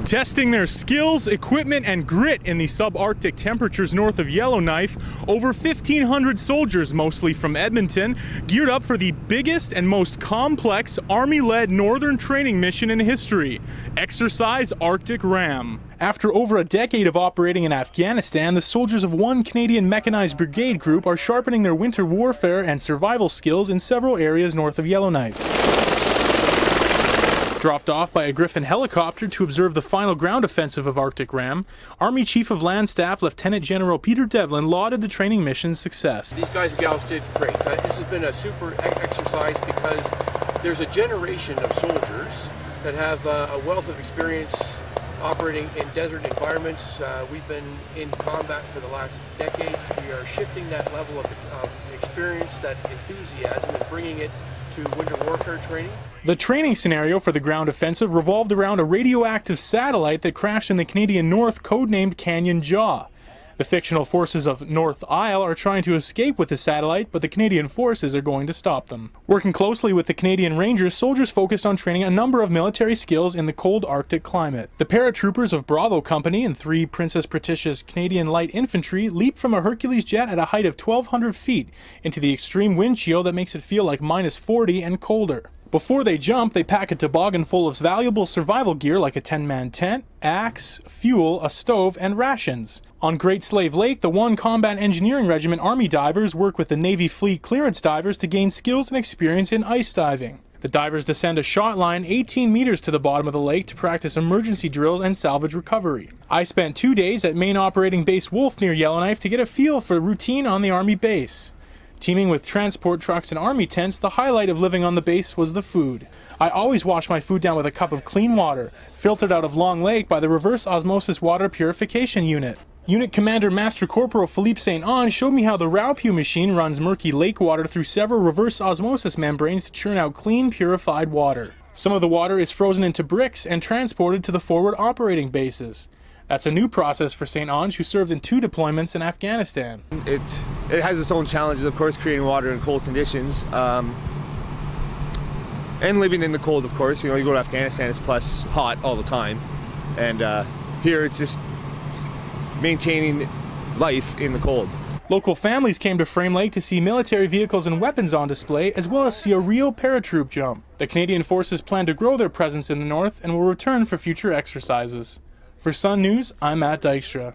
Testing their skills, equipment, and grit in the subarctic temperatures north of Yellowknife, over 1,500 soldiers, mostly from Edmonton, geared up for the biggest and most complex Army-led northern training mission in history, Exercise Arctic Ram. After over a decade of operating in Afghanistan, the soldiers of 1 Canadian Mechanized Brigade Group are sharpening their winter warfare and survival skills in several areas north of Yellowknife. Dropped off by a Griffin helicopter to observe the final ground offensive of Arctic Ram, Army Chief of Land Staff Lieutenant General Peter Devlin lauded the training mission's success. These guys and gals did great. This has been a super exercise because there's a generation of soldiers that have a wealth of experience operating in desert environments. We've been in combat for the last decade. We are shifting that level of experience, that enthusiasm, and bringing it to winter warfare training. The training scenario for the ground offensive revolved around a radioactive satellite that crashed in the Canadian North, codenamed Canyon Jaw. The fictional forces of North Isle are trying to escape with the satellite, but the Canadian forces are going to stop them. Working closely with the Canadian Rangers, soldiers focused on training a number of military skills in the cold Arctic climate. The paratroopers of Bravo Company and 3 Princess Patricia's Canadian Light Infantry leap from a Hercules jet at a height of 1,200 feet into the extreme wind chill that makes it feel like -40 and colder. Before they jump, they pack a toboggan full of valuable survival gear like a 10-man tent, axe, fuel, a stove, and rations. On Great Slave Lake, the 1 Combat Engineering Regiment Army divers work with the Navy Fleet clearance divers to gain skills and experience in ice diving. The divers descend a shot line 18 meters to the bottom of the lake to practice emergency drills and salvage recovery. I spent 2 days at Main Operating Base Wolf near Yellowknife to get a feel for routine on the Army base. Teaming with transport trucks and army tents, the highlight of living on the base was the food. I always wash my food down with a cup of clean water, filtered out of Long Lake by the reverse osmosis water purification unit. Unit Commander Master Corporal Philippe St. Onge showed me how the Raupew machine runs murky lake water through several reverse osmosis membranes to churn out clean, purified water. Some of the water is frozen into bricks and transported to the forward operating bases. That's a new process for St. Onge, who served in 2 deployments in Afghanistan. It has its own challenges, of course, creating water in cold conditions. And living in the cold, of course. You know, you go to Afghanistan, it's plus hot all the time. And here it's just maintaining life in the cold. Local families came to Frame Lake to see military vehicles and weapons on display, as well as see a real paratroop jump. The Canadian Forces plan to grow their presence in the north and will return for future exercises. For Sun News, I'm Matt Dykstra.